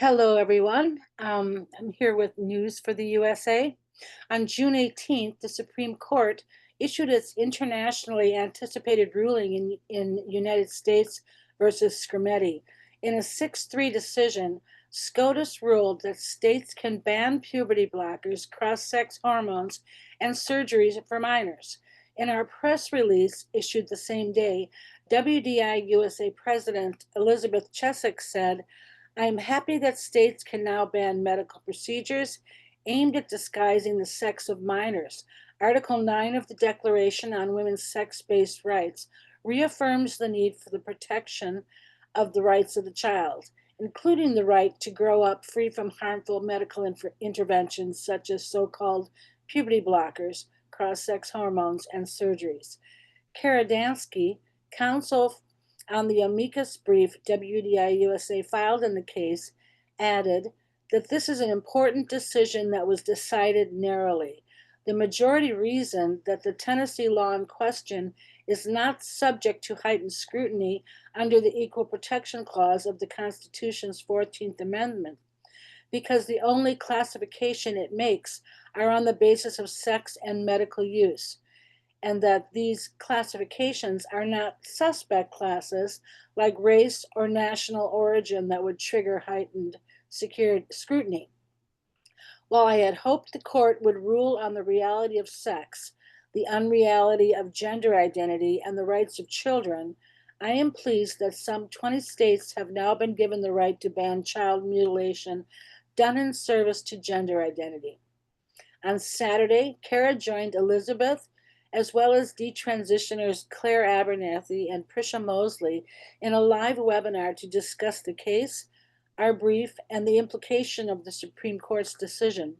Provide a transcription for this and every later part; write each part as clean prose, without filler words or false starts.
Hello, everyone. I'm here with news for the USA. On June 18th, the Supreme Court issued its internationally anticipated ruling in United States versus Scrimetti. In a 6-3 decision, SCOTUS ruled that states can ban puberty blockers, cross-sex hormones, and surgeries for minors. In our press release issued the same day, WDI USA President Elizabeth Chesick said, I am happy that states can now ban medical procedures aimed at disguising the sex of minors. Article 9 of the Declaration on Women's Sex-Based Rights reaffirms the need for the protection of the rights of the child, including the right to grow up free from harmful medical interventions such as so-called puberty blockers, cross-sex hormones, and surgeries. Karadansky, counsel on the amicus brief WDI USA filed in the case, added that this is an important decision that was decided narrowly. The majority reasoned that the Tennessee law in question is not subject to heightened scrutiny under the Equal Protection Clause of the Constitution's 14th Amendment, because the only classification it makes are on the basis of sex and medical use, and that these classifications are not suspect classes like race or national origin that would trigger heightened scrutiny. While I had hoped the court would rule on the reality of sex, the unreality of gender identity, and the rights of children, I am pleased that some 20 states have now been given the right to ban child mutilation done in service to gender identity. On Saturday, Kara joined Elizabeth, as well as detransitioners Claire Abernathy and Prisha Mosley, in a live webinar to discuss the case, our brief, and the implication of the Supreme Court's decision.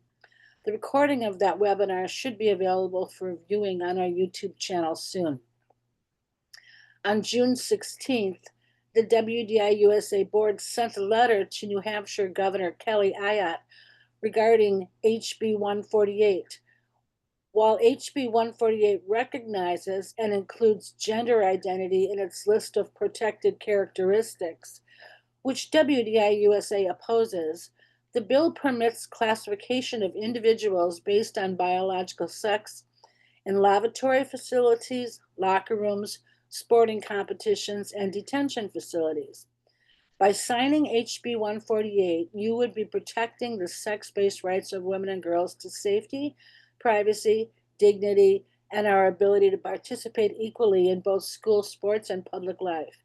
The recording of that webinar should be available for viewing on our YouTube channel soon. On June 16th, the WDI USA board sent a letter to New Hampshire Governor Kelly Ayotte regarding HB 148. While HB 148 recognizes and includes gender identity in its list of protected characteristics, which WDI USA opposes, the bill permits classification of individuals based on biological sex in lavatory facilities, locker rooms, sporting competitions, and detention facilities. By signing HB 148, you would be protecting the sex-based rights of women and girls to safety, privacy, dignity, and our ability to participate equally in both school sports and public life.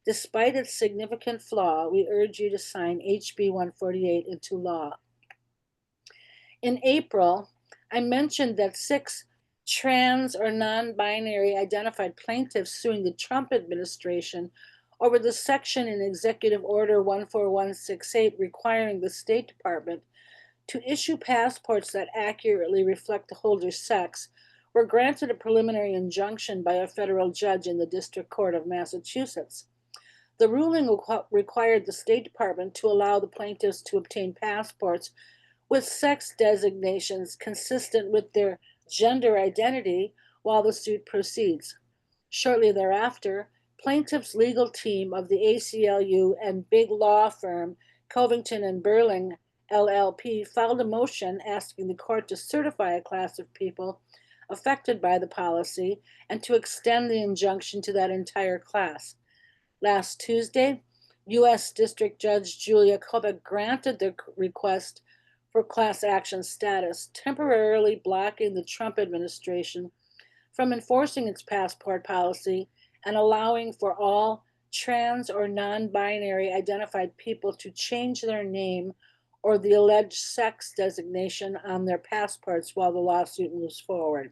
Despite its significant flaw, we urge you to sign HB 148 into law. In April, I mentioned that 6 trans or non-binary identified plaintiffs suing the Trump administration over the section in Executive Order 14168 requiring the State Department to issue passports that accurately reflect the holder's sex were granted a preliminary injunction by a federal judge in the District Court of Massachusetts. The ruling required the State Department to allow the plaintiffs to obtain passports with sex designations consistent with their gender identity while the suit proceeds. Shortly thereafter, plaintiffs' legal team of the ACLU and big law firm Covington and Burling LLP filed a motion asking the court to certify a class of people affected by the policy and to extend the injunction to that entire class. Last Tuesday, U.S. District Judge Julia Kobach granted the request for class action status, temporarily blocking the Trump administration from enforcing its passport policy and allowing for all trans or non-binary identified people to change their name or the alleged sex designation on their passports while the lawsuit moves forward.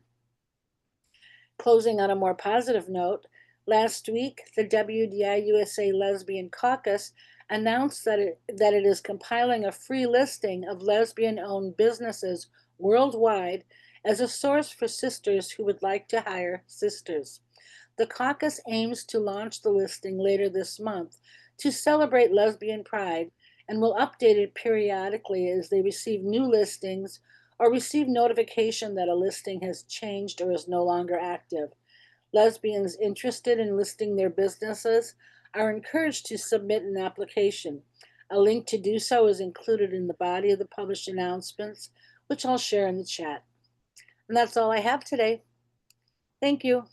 Closing on a more positive note, last week, the WDI USA Lesbian Caucus announced that it is compiling a free listing of lesbian-owned businesses worldwide as a source for sisters who would like to hire sisters. The caucus aims to launch the listing later this month to celebrate lesbian pride and will update it periodically as they receive new listings or receive notification that a listing has changed or is no longer active. Lesbians interested in listing their businesses are encouraged to submit an application. A link to do so is included in the body of the published announcements, which I'll share in the chat. And that's all I have today. Thank you.